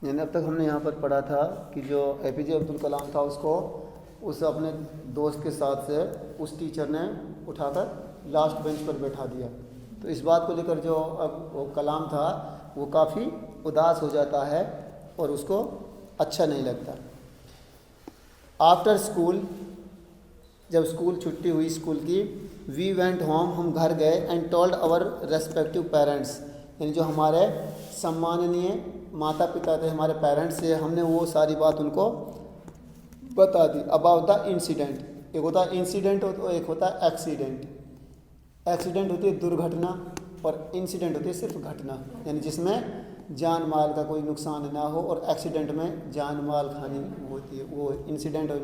यानी अब तक हमने यहाँ पर पढ़ा था कि जो एपीजे अब्दुल कलाम था उसको उस अपने दोस्त के साथ से उस टीचर ने उठाकर लास्ट बेंच पर बैठा दिया। तो इस बात को लेकर जो अब वो कलाम था वो काफ़ी उदास हो जाता है और उसको अच्छा नहीं लगता। आफ्टर स्कूल, जब स्कूल छुट्टी हुई स्कूल की, वी वेंट होम, हम घर गए, and told our respective parents, यानी जो हमारे सम्माननीय माता पिता थे, हमारे पेरेंट्स से, हमने वो सारी बात उनको बता दी। अबाउट द इंसिडेंट, एक होता है इंसिडेंट और एक होता है एक्सीडेंट। एक्सीडेंट होती है दुर्घटना और इंसिडेंट होती है सिर्फ घटना, यानी जिसमें जान माल का कोई नुकसान ना हो, और एक्सीडेंट में जान माल हानि होती है। वो इंसिडेंट और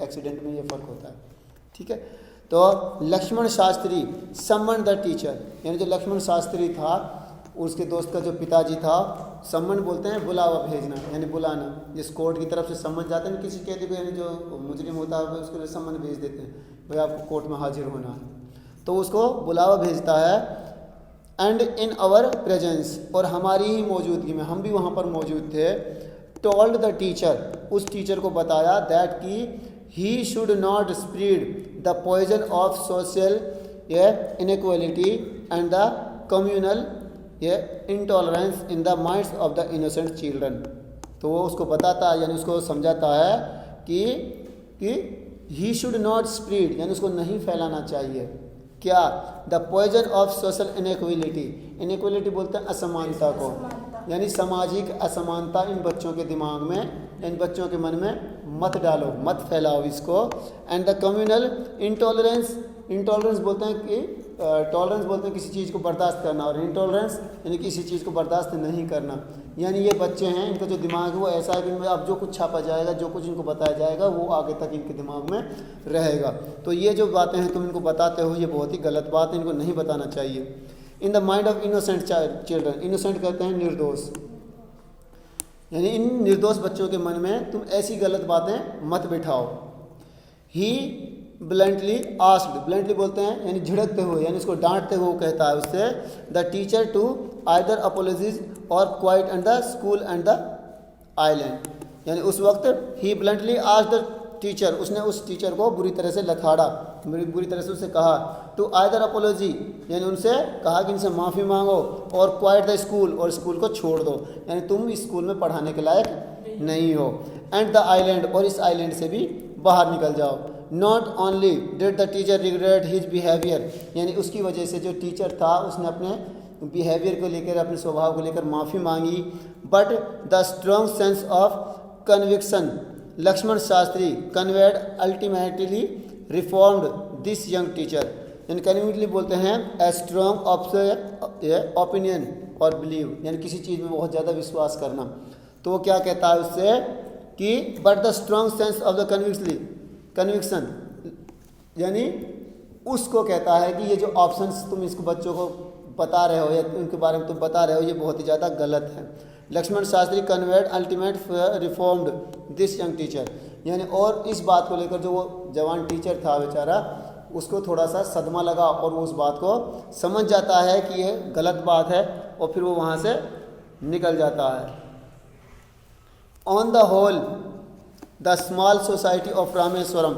एक्सीडेंट में ये फ़र्क होता है, ठीक है। तो लक्ष्मण शास्त्री सम्मन द टीचर, यानी जो लक्ष्मण शास्त्री था उसके दोस्त का जो पिताजी था, सम्मन बोलते हैं बुलावा भेजना, यानी बुलाना। जिस कोर्ट की तरफ से सम्मन जाते हैं किसी कैदी को, यानी जो मुजरिम होता है उसके लिए सम्मन भेज देते हैं, भाई आपको कोर्ट में हाजिर होना है, तो उसको बुलावा भेजता है। एंड इन आवर प्रेजेंस, और हमारी ही मौजूदगी में, हम भी वहाँ पर मौजूद थे। टोल्ड द टीचर, उस टीचर को बताया दैट कि he should not spread the poison of social inequality and the communal intolerance in the minds of the innocent children. तो वो उसको बताता है, यानी उसको समझाता है कि ही शुड नॉट स्प्रेड, यानी उसको नहीं फैलाना चाहिए क्या, the poison of social inequality. Inequality बोलते हैं असमानता को, यानी सामाजिक असमानता इन बच्चों के दिमाग में, इन बच्चों के मन में मत डालो, मत फैलाओ इसको। And the communal intolerance, intolerance बोलते हैं कि टॉलरेंस बोलते हैं किसी चीज़ को बर्दाश्त करना, और इंटॉलरेंस यानी किसी चीज़ को बर्दाश्त नहीं करना। यानी ये बच्चे हैं, इनका जो दिमाग है वो ऐसा है कि इनमें अब जो कुछ छापा जाएगा, जो कुछ इनको बताया जाएगा वो आगे तक इनके दिमाग में रहेगा। तो ये जो बातें हैं तुम इनको बताते हो, ये बहुत ही गलत बात है, इनको नहीं बताना चाहिए। In the mind of innocent children, innocent कहते हैं निर्दोष, यानी इन निर्दोष बच्चों के मन में तुम ऐसी गलत बातें मत बिठाओ। ही ब्लंटली आस्क्ड, ब्लंटली बोलते हैं यानी झिड़कते हुए, यानी उसको डांटते हुए वो कहता है उससे, the teacher to either apologise or quit and the school and the island. यानी उस वक्त ही ब्लंटली आस्क्ड द टीचर, उसने उस टीचर को बुरी तरह से लथाड़ा, बुरी तरह से उससे कहा, टू आइदर अपोलॉजी, यानी उनसे कहा कि इनसे माफ़ी मांगो, और क्वाइट द स्कूल, और स्कूल को छोड़ दो, यानी तुम इस स्कूल में पढ़ाने के लायक नहीं हो। एंड द आइलैंड, और इस आइलैंड से भी बाहर निकल जाओ। Not only did the teacher regret his behaviour, यानी उसकी वजह से जो टीचर था उसने अपने बिहेवियर को लेकर, अपने स्वभाव को लेकर माफ़ी मांगी, but the strong sense of conviction Lakshman Shastri conveyed ultimately reformed this young teacher, यानी कन्वीनियंटली बोलते हैं ए स्ट्रॉन्ग ओपिनियन और बिलीव, यानी किसी चीज़ में बहुत ज़्यादा विश्वास करना। तो वो क्या कहता है उससे कि but the strong sense of the conviction, यानी उसको कहता है कि ये जो ऑप्शंस तुम इसको बच्चों को बता रहे हो या उनके बारे में तुम बता रहे हो ये बहुत ही ज़्यादा गलत है। Lakshman Shastri conveyed ultimate reformed this young teacher, यानी और इस बात को लेकर जो वो जवान टीचर था बेचारा, उसको थोड़ा सा सदमा लगा और वो उस बात को समझ जाता है कि ये गलत बात है, और फिर वो वहाँ से निकल जाता है। On the whole the small society of Rameswaram,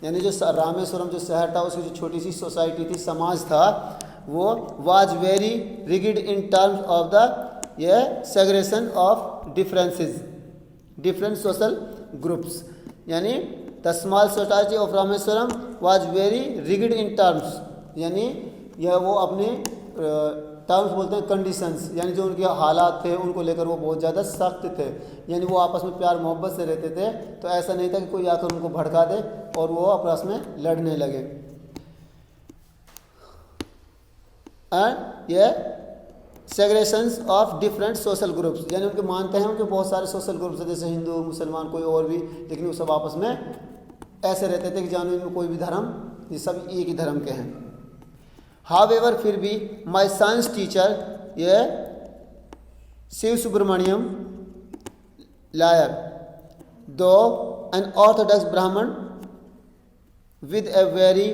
यानी जो रामेश्वरम जो शहर था उसकी जो छोटी सी सोसाइटी थी, समाज था, वो was very rigid in terms of the segregation of different social groups, यानी the small society of Rameswaram was very rigid in terms, यानी यह वो अपने टर्म्स बोलते हैं कंडीशंस, यानी जो उनके हालात थे उनको लेकर वो बहुत ज़्यादा सख्त थे, यानी वो आपस में प्यार मोहब्बत से रहते थे। तो ऐसा नहीं था कि कोई आकर उनको भड़का दे और वो आपस में लड़ने लगे। एंड ये सेग्रेगेशंस ऑफ डिफरेंट सोशल ग्रुप्स, यानी उनके मानते हैं उनके बहुत सारे सोशल ग्रुप्स हैं, जैसे हिंदू मुसलमान कोई और भी, लेकिन वो सब आपस में ऐसे रहते थे कि जानो इनमें कोई भी धर्म, ये सब एक ही धर्म के हैं। हावेवर फिर भी माई साइंस टीचर ये शिव सुब्रमण्यम लायर दो एन ऑर्थोडॉक्स ब्राह्मण with a very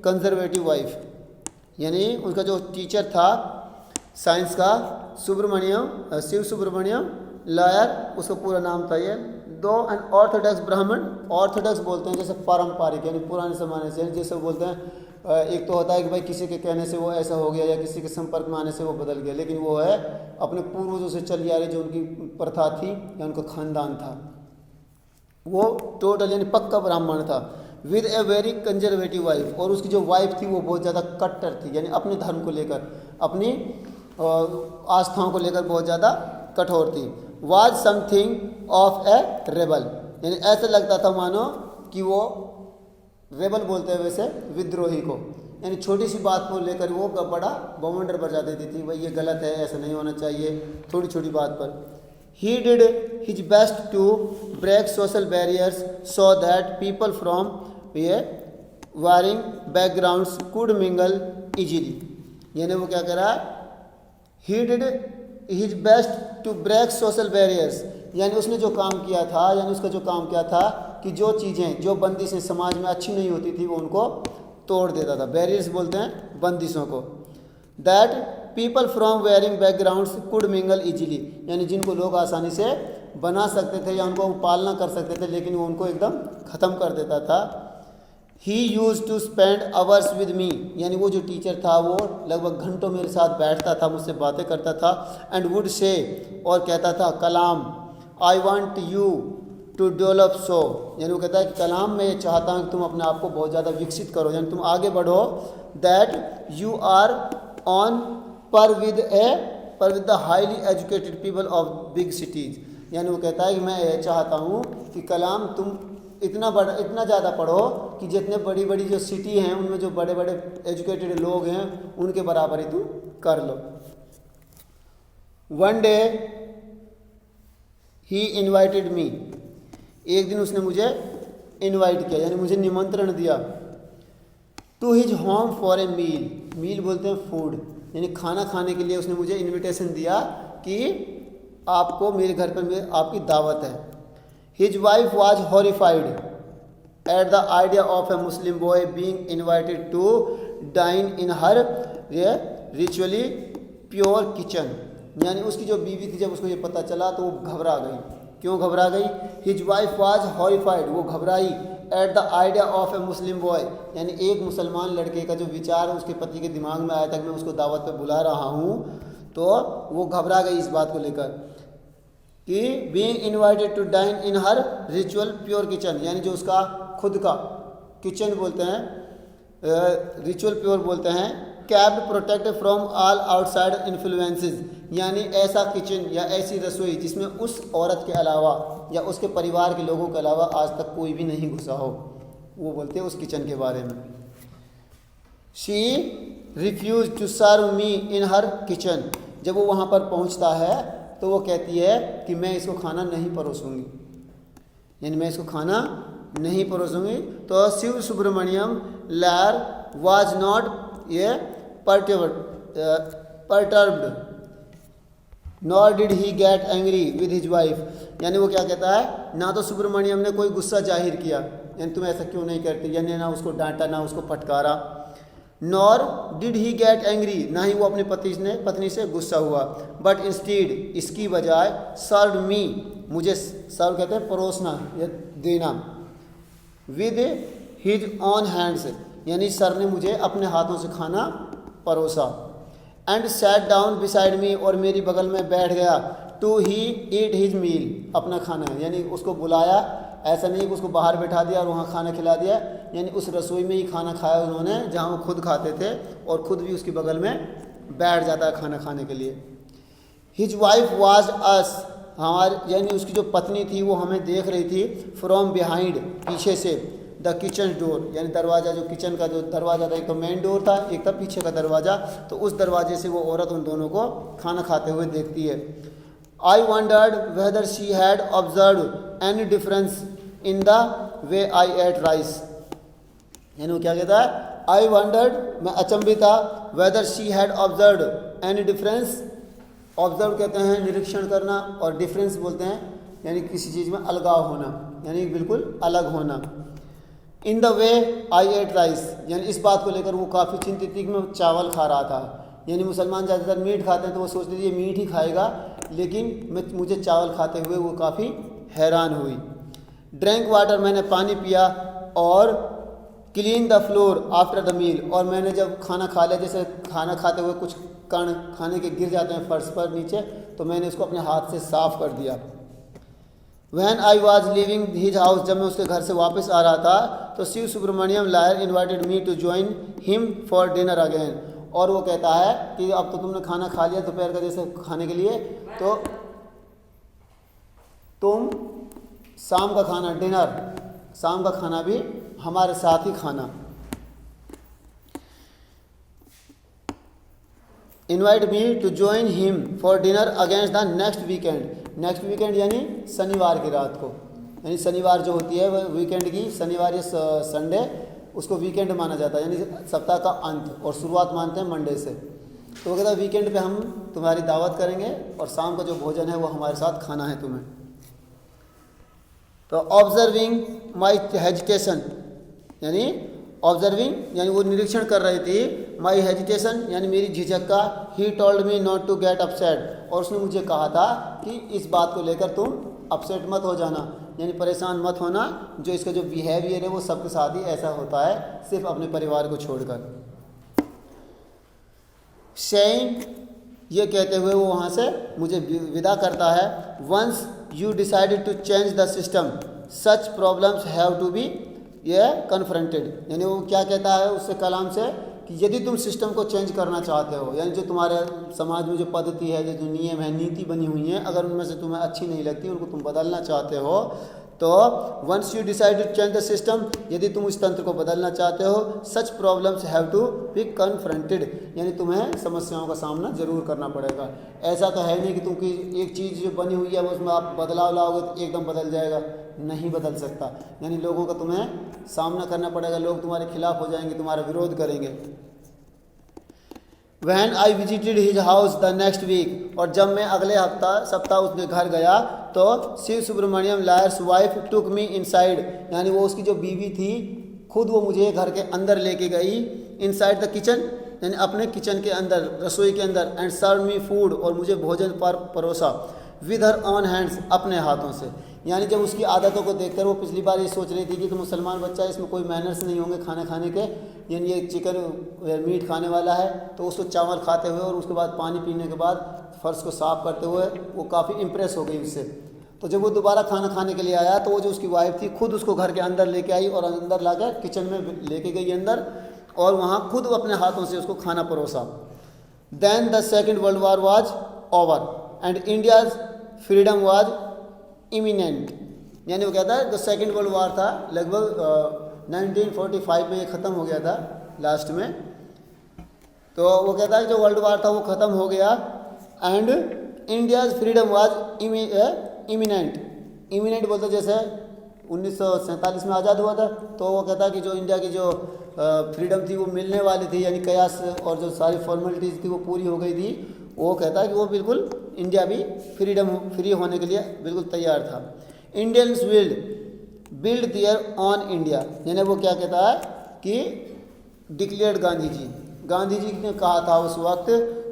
conservative wife, यानी उनका जो टीचर था साइंस का शिव सुब्रमण्यम लॉयर, उसका पूरा नाम था ये। दो एन ऑर्थोडॉक्स ब्राह्मण, ऑर्थोडॉक्स बोलते हैं जैसे पारंपरिक, यानी पुराने ज़माने से, जैसे बोलते हैं एक तो होता है कि भाई किसी के कहने से वो ऐसा हो गया या किसी के संपर्क में आने से वो बदल गया, लेकिन वो है अपने पूर्वजों से चली आ रही जो उनकी प्रथा थी या उनका खानदान था, वो टोटल यानी पक्का ब्राह्मण था। With a very conservative wife, और उसकी जो वाइफ थी वो बहुत ज़्यादा कट्टर थी, यानी अपने धर्म को लेकर, अपनी आस्थाओं को लेकर बहुत ज़्यादा कठोर थी। Was something of A rebel, यानी ऐसा लगता था मानो कि वो, रेबल बोलते हैं वैसे विद्रोही को, यानी छोटी सी बात को लेकर वो बड़ा बवंडर बजा देती थी, भाई ये गलत है, ऐसा नहीं होना चाहिए, थोड़ी छोटी बात पर। He did his best to break social barriers so that people from varying backgrounds could mingle easily, यानी वो क्या करा, He did his best to break social barriers, यानी उसने जो काम किया था, यानी उसका जो काम क्या था कि जो चीज़ें, जो बंदिशें समाज में अच्छी नहीं होती थी वो उनको तोड़ देता था। बैरियर्स बोलते हैं बंदिशों को। That people from wearing backgrounds could mingle easily, यानी जिनको लोग आसानी से बना सकते थे या उनको पालना कर सकते थे, लेकिन वो उनको एकदम ख़त्म कर देता था। He used to spend hours with me, यानी वो जो टीचर था वो लगभग घंटों मेरे साथ बैठता था, मुझसे बातें करता था। एंड वुड से, और कहता था Kalam, I want you to develop so, यानी वो कहता है कि कलाम मैं ये चाहता हूँ कि तुम अपने आप को बहुत ज़्यादा विकसित करो, यानी तुम आगे बढ़ो। दैट यू आर ऑन पर with the highly educated people of big cities, यानी वो कहता है कि मैं ये चाहता हूँ कि कलाम तुम इतना ज़्यादा पढ़ो कि जितने बड़ी बड़ी जो सिटी हैं उनमें जो बड़े बड़े एजुकेटेड लोग हैं उनके बराबर ही तुम कर लो। One day he invited me, एक दिन उसने मुझे इनवाइट किया, यानी मुझे निमंत्रण दिया। To his home for a meal, meal बोलते हैं फूड, यानी खाना खाने के लिए उसने मुझे इनविटेशन दिया कि आपको मेरे घर पर आपकी दावत है। His wife was horrified at the idea of a Muslim boy being invited to dine in her ritually pure kitchen, यानी उसकी जो बीवी थी जब उसको ये पता चला तो वो घबरा गई। क्यों घबरा गई? हिज वाइफ वाज हॉरिफाइड, वो घबराई। Eight the idea of a Muslim boy, यानी एक मुसलमान लड़के का जो विचार उसके पति के दिमाग में आया था कि मैं उसको दावत पे बुला रहा हूँ, तो वो घबरा गई इस बात को लेकर कि being invited to dine in her ritual pure kitchen, यानी जो उसका खुद का किचन बोलते हैं, रिचुअल प्योर बोलते हैं। Capped protected from all outside influences, यानी ऐसा किचन या ऐसी रसोई जिसमें उस औरत के अलावा या उसके परिवार के लोगों के अलावा आज तक कोई भी नहीं घुसा हो, वो बोलते हैं उस किचन के बारे में। She refused to serve me in her kitchen, जब वो वहाँ पर पहुँचता है तो वो कहती है कि मैं इसको खाना नहीं परोसूंगी, यानी मैं इसको खाना नहीं परोसूंगी। तो शिव सुब्रमण्यम लैर वाज नॉट ये perturbed nor did he get angry with his wife, यानी वो क्या कहता है, ना तो सुब्रमण्यम ने कोई गुस्सा जाहिर किया, यानी तुम ऐसा क्यों नहीं करती, यानी ना उसको डांटा ना उसको फटकारा। nor did he get angry, ना ही वो अपनी पत्नी से गुस्सा हुआ। बट इंस्टीड, इसकी बजाय सर्व मी, मुझे सर्व कहते हैं परोसना या देना। विद हिज ऑन हैंड्स, यानी सर ने मुझे अपने हाथों से खाना परोसा। And sat down beside me, और मेरी बगल में बैठ गया। To he eat his meal, अपना खाना, यानी उसको बुलाया, ऐसा नहीं कि उसको बाहर बैठा दिया और वहाँ खाना खिला दिया, यानी उस रसोई में ही खाना खाया उन्होंने जहाँ वो खुद खाते थे, और खुद भी उसकी बगल में बैठ जाता है खाना खाने के लिए। हिज वाइफ वाज अस, हमारे यानी उसकी जो पत्नी थी वो हमें देख रही थी। फ्रॉम बिहाइंड, पीछे से। द किचन डोर, यानी दरवाज़ा, जो किचन का जो दरवाज़ा था, एक तो मेन डोर था, एक था पीछे का दरवाज़ा, तो उस दरवाजे से वो औरत उन दोनों को खाना खाते हुए देखती है। I wondered whether she had observe any difference in the way I ate rice, यानी वो क्या कहता है, आई वंडर्ड, मैं अचंभित था, weather she had observe any difference, observe कहते हैं निरीक्षण करना, और डिफरेंस बोलते हैं यानी किसी चीज़ में अलगाव होना, यानी बिल्कुल अलग होना। In the way I ate rice, यानी इस बात को लेकर वो काफ़ी चिंतित थी कि मैं चावल खा रहा था। यानी मुसलमान ज़्यादातर मीट खाते हैं तो वो सोचते थे ये मीट ही खाएगा, लेकिन मुझे चावल खाते हुए वो काफ़ी हैरान हुई। ड्रिंक वाटर, मैंने पानी पिया, और clean the floor after the meal, और मैंने जब खाना खा लिया, जैसे खाना खाते हुए कुछ कण खाने के गिर जाते हैं फर्श पर नीचे, तो मैंने उसको अपने हाथ से साफ कर दिया। When I was leaving his house, जब मैं उसके घर से वापस आ रहा था, तो Shiva Subramania Iyer invited me to join him for dinner again, और वो कहता है कि अब तो तुमने खाना खा लिया दोपहर का जैसे खाने के लिए, तो तुम शाम का खाना, डिनर, शाम का खाना भी हमारे साथ ही खाना। Invite me to join him for dinner against the next weekend. Next weekend यानी शनिवार की रात को, यानी शनिवार जो होती है वह वीकेंड की, शनिवार या संडे, उसको वीकेंड माना जाता है, यानी सप्ताह का अंत, और शुरुआत मानते हैं मंडे से। तो वो कहता है वीकेंड पे हम तुम्हारी दावत करेंगे और शाम का जो भोजन है वो हमारे साथ खाना है तुम्हें। तो ऑब्जर्विंग माई हेजिटेशन, यानी ऑब्जर्विंग यानी वो निरीक्षण कर रही थी, माई हेजिटेशन यानी मेरी झिझक का, he told me not to get upset, और उसने मुझे कहा था कि इस बात को लेकर तुम अपसेट मत हो जाना, यानी परेशान मत होना, जो इसका जो बिहेवियर है वो सबके साथ ही ऐसा होता है, सिर्फ अपने परिवार को छोड़कर। सेइंग, ये कहते हुए वो वहाँ से मुझे विदा करता है। Once you decided to change the system, such problems have to be ये कन्फ्रंटेड, यानी वो क्या कहता है उससे कलाम से कि यदि तुम सिस्टम को चेंज करना चाहते हो, यानी जो तुम्हारे समाज में जो पद्धति है, जो नियम है, नीति बनी हुई है, अगर उनमें से तुम्हें अच्छी नहीं लगती, उनको तुम बदलना चाहते हो, तो once you decide to change the system, यदि तुम इस तंत्र को बदलना चाहते हो, such problems have to be confronted, यानी तुम्हें समस्याओं का सामना जरूर करना पड़ेगा। ऐसा तो है नहीं कि तुम एक चीज़ जो बनी हुई है उसमें आप बदलाव लाओगे तो एकदम बदल जाएगा, नहीं बदल सकता, यानी लोगों का तुम्हें सामना करना पड़ेगा, लोग तुम्हारे खिलाफ हो जाएंगे, तुम्हारा विरोध करेंगे। When I visited his house the next week, और जब मैं अगले सप्ताह उसके घर गया, तो शिव सुब्रमण्यम लायर्स वाइफ टुक मी इनसाइड, यानी वो उसकी जो बीवी थी खुद वो मुझे घर के अंदर लेके गई, इनसाइड द किचन यानी अपने किचन के अंदर, रसोई के अंदर, एंड सर्व मी फूड, और मुझे भोजन पर परोसा, विद हर ऑन हैंड्स, अपने हाथों से। यानी जब उसकी आदतों को देखकर वो पिछली बार ये सोच रही थी कि तो मुसलमान बच्चा, इसमें कोई मैनर्स नहीं होंगे खाना खाने के, यानी ये चिकन मीट खाने वाला है, तो उसको चावल खाते हुए और उसके बाद पानी पीने के बाद फर्श को साफ करते हुए वो काफ़ी इम्प्रेस हो गई उससे। तो जब वो दोबारा खाना खाने के लिए आया, तो वो जो उसकी वाइफ थी खुद उसको घर के अंदर लेके आई, और अंदर लाकर किचन में लेके गई अंदर, और वहाँ खुद अपने हाथों से उसको खाना परोसा। Then the second world war was over and India's freedom was eminent, यानी वो कहता है जो सेकेंड वर्ल्ड वॉर था लगभग 1945 में ये ख़त्म हो गया था लास्ट में, तो वो कहता है जो वर्ल्ड वॉर था वो ख़त्म हो गया, and India's freedom was eminent. Eminent बोलते जैसे 1947 में आज़ाद हुआ था, तो वो कहता है कि जो इंडिया की जो फ्रीडम थी वो मिलने वाली थी, यानी कयास और जो सारी फॉर्मेलिटीज़ थी वो पूरी हो गई थी। वो कहता है कि वो बिल्कुल इंडिया भी फ्री होने के लिए बिल्कुल तैयार था। Indians will build their on India, यानी वो क्या कहता है कि डिक्लेयर्ड गांधी जी ने कहा था उस वक्त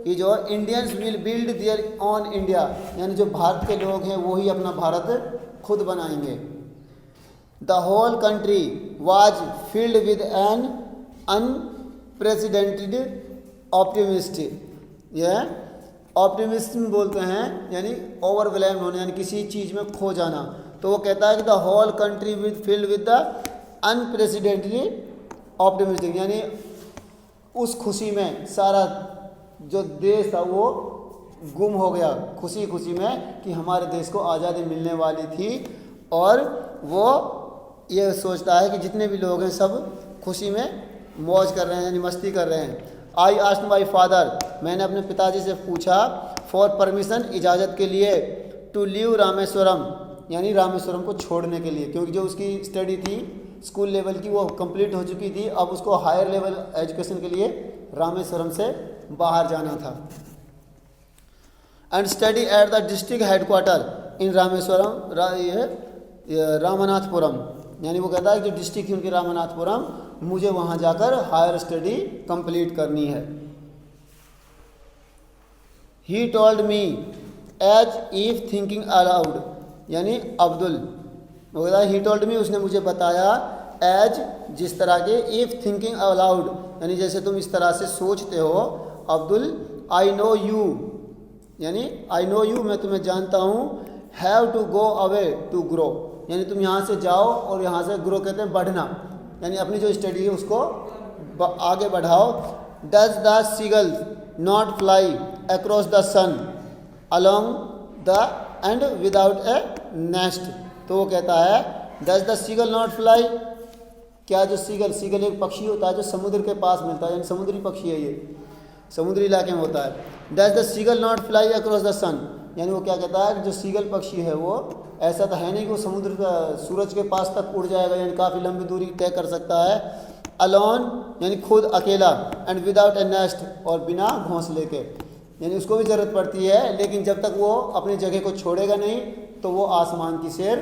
कि जो Indians will build their on India, यानी जो भारत के लोग हैं वो ही अपना भारत खुद बनाएंगे। The whole country was filled with an unprecedented optimist, यह ऑप्टिमिज्म बोलते हैं, यानी ओवरवेलम होने, यानी किसी चीज़ में खो जाना। तो वो कहता है कि the whole country with filled with the unprecedented optimism, यानी उस खुशी में सारा जो देश था वो गुम हो गया, खुशी में कि हमारे देश को आज़ादी मिलने वाली थी, और वो ये सोचता है कि जितने भी लोग हैं सब खुशी में मौज कर रहे हैं, यानी मस्ती कर रहे हैं। आई आस्क्ड माई फादर, मैंने अपने पिताजी से पूछा, फॉर परमिशन, इजाज़त के लिए, टू लीव रामेश्वरम, यानी रामेश्वरम को छोड़ने के लिए, क्योंकि जो उसकी स्टडी थी स्कूल लेवल की वो कंप्लीट हो चुकी थी, अब उसको हायर लेवल एजुकेशन के लिए रामेश्वरम से बाहर जाना था। And study at the district headquarter in Rameswaram, Ramanathapuram, यानी वो कहता है कि जो डिस्ट्रिक्ट थी उनकी रामनाथपुरम, मुझे वहाँ जाकर हायर स्टडी कंप्लीट करनी है। He told me as if thinking aloud, यानी अब्दुल वो कहता है ही टोल्ड मी, उसने मुझे बताया, एज जिस तरह के, इफ थिंकिंग अलाउड यानी जैसे तुम इस तरह से सोचते हो, अब्दुल आई नो यू, यानी आई नो यू मैं तुम्हें जानता हूँ, have to go away to grow, यानी तुम यहाँ से जाओ और यहाँ से ग्रो कहते हैं बढ़ना, यानी अपनी जो स्टडी है उसको आगे बढ़ाओ। Does the seagull not fly across the sun along the end without a nest, तो वो कहता है does the seagull not fly, क्या जो सीगल, सीगल एक पक्षी होता है जो समुद्र के पास मिलता है, यानी समुद्री पक्षी है, ये समुद्री इलाके में होता है। Does the seagull not fly across the sun, यानी वो क्या कहता है जो सीगल पक्षी है वो ऐसा तो है नहीं कि वो समुद्र का सूरज के पास तक उड़ जाएगा, यानी काफ़ी लंबी दूरी तय कर सकता है। अलोन यानी खुद अकेला, एंड विदाउट ए नेस्ट और बिना घोंसले के, यानी उसको भी ज़रूरत पड़ती है, लेकिन जब तक वो अपनी जगह को छोड़ेगा नहीं तो वो आसमान की सैर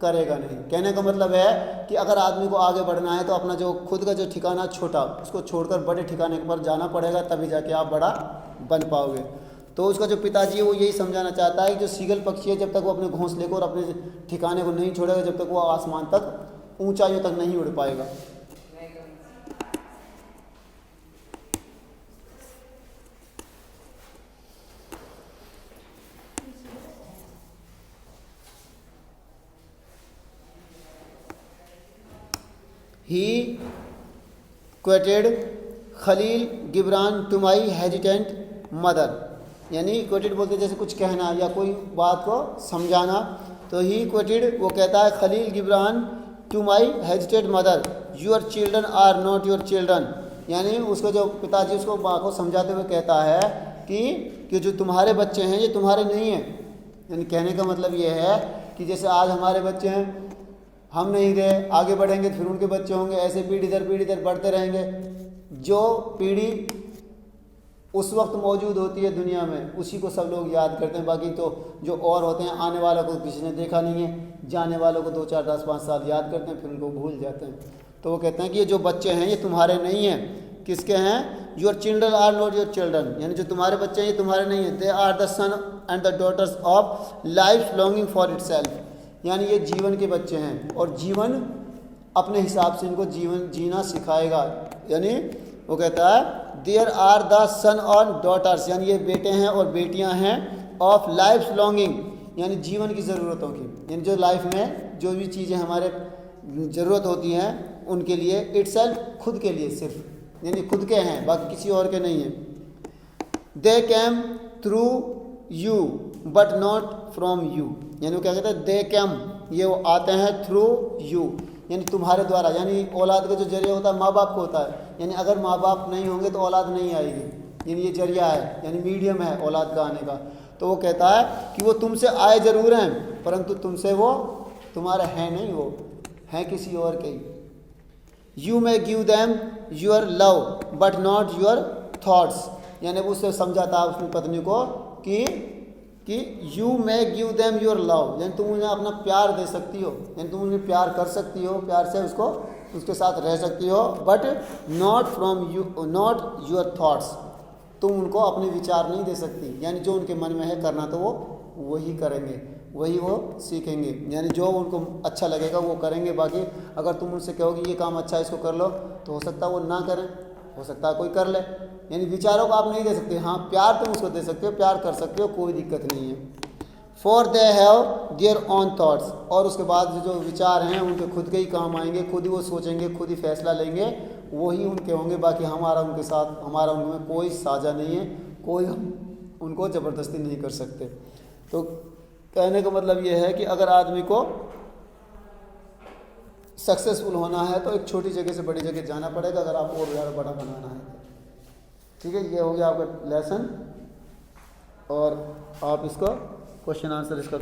करेगा नहीं। कहने का मतलब है कि अगर आदमी को आगे बढ़ना है तो अपना जो खुद का जो ठिकाना छोटा उसको छोड़कर बड़े ठिकाने पर जाना पड़ेगा, तभी जाके आप बड़ा बन पाओगे। तो उसका जो पिताजी है वो यही समझाना चाहता है कि जो सीगल पक्षी है जब तक वो अपने घोंसले को और अपने ठिकाने को नहीं छोड़ेगा, जब तक वो आसमान तक ऊंचाइयों तक नहीं उड़ पाएगा। He quoted Khalil Gibran to my hesitant mother, यानी क्वेटेड बोलते जैसे कुछ कहना या कोई बात को समझाना, तो ही क्वेटेड वो कहता है Khalil Gibran to my hesitant mother your children are not your children, यानी उसको जो पिताजी उसको माँ को समझाते हुए कहता है कि जो तुम्हारे बच्चे हैं ये तुम्हारे नहीं हैं। यानी कहने का मतलब ये है कि जैसे आज हमारे बच्चे हैं, हम नहीं रहे, आगे बढ़ेंगे फिर उनके बच्चे होंगे, ऐसे पीढ़ी दर बढ़ते रहेंगे। जो पीढ़ी उस वक्त मौजूद होती है दुनिया में उसी को सब लोग याद करते हैं, बाकी तो जो और होते हैं आने वालों को किसी ने देखा नहीं है, जाने वालों को 2, 4, 10, 5 साल याद करते हैं फिर उनको भूल जाते हैं। तो वो कहते हैं कि ये जो बच्चे हैं ये तुम्हारे नहीं हैं। किसके हैं? Your children are not your children, यानी जो तुम्हारे बच्चे हैं ये तुम्हारे नहीं हैं। They are the son and the daughters of life longing for itself, यानी ये जीवन के बच्चे हैं और जीवन अपने हिसाब से इनको जीवन जीना सिखाएगा। यानी वो कहता है देयर आर द सन और डॉटर्स, यानी ये बेटे हैं और बेटियां हैं, ऑफ लाइफ लॉन्गिंग, यानी जीवन की ज़रूरतों की, यानी जो लाइफ में जो भी चीज़ें हमारे ज़रूरत होती हैं उनके लिए, इटसेल्फ खुद के लिए सिर्फ, यानी खुद के हैं बाकी किसी और के नहीं हैं। They came through you but not from you, यानी वो क्या कहते हैं दे कैम, ये वो आते हैं थ्रू यू, यानी तुम्हारे द्वारा, यानी औलाद का जो जरिया होता है माँ बाप को होता है, यानी अगर माँ बाप नहीं होंगे तो औलाद नहीं आएगी, यानी ये जरिया है, यानी मीडियम है औलाद का आने का। तो वो कहता है कि वो तुमसे आए ज़रूर हैं परंतु तुमसे वो तुम्हारे हैं नहीं, वो हैं किसी और के। You may give them your love but not your thoughts, यानी उससे समझाता है अपनी पत्नी को कि you may give them your love, यानी तुम उन्हें अपना प्यार दे सकती हो, यानी तुम उन्हें प्यार कर सकती हो, प्यार से उसके साथ रह सकती हो, but not from you not your thoughts, तुम उनको अपने विचार नहीं दे सकती, यानी जो उनके मन में है करना तो वो वही करेंगे, वही वो सीखेंगे, यानी जो उनको अच्छा लगेगा वो करेंगे। बाकी अगर तुम उनसे कहोगे ये काम अच्छा है इसको कर लो तो हो सकता है वो ना करें, हो सकता है कोई कर ले, यानी विचारों को आप नहीं दे सकते। हाँ प्यार तुम उसको दे सकते हो, प्यार कर सकते हो, कोई दिक्कत नहीं है। For they have their own thoughts, और उसके बाद जो विचार हैं उनके खुद के ही काम आएंगे, खुद ही वो सोचेंगे, खुद ही फैसला लेंगे, वही उनके होंगे, बाकी हमारा उनके साथ हमारा उनमें कोई साझा नहीं है, कोई उनको ज़बरदस्ती नहीं कर सकते। तो कहने का मतलब ये है कि अगर आदमी को सक्सेसफुल होना है तो एक छोटी जगह से बड़ी जगह जाना पड़ेगा, अगर आपको और ज़्यादा बड़ा बनाना है। ठीक है, ये हो गया आपका लेसन, और आप इसको क्वेश्चन आंसर इसका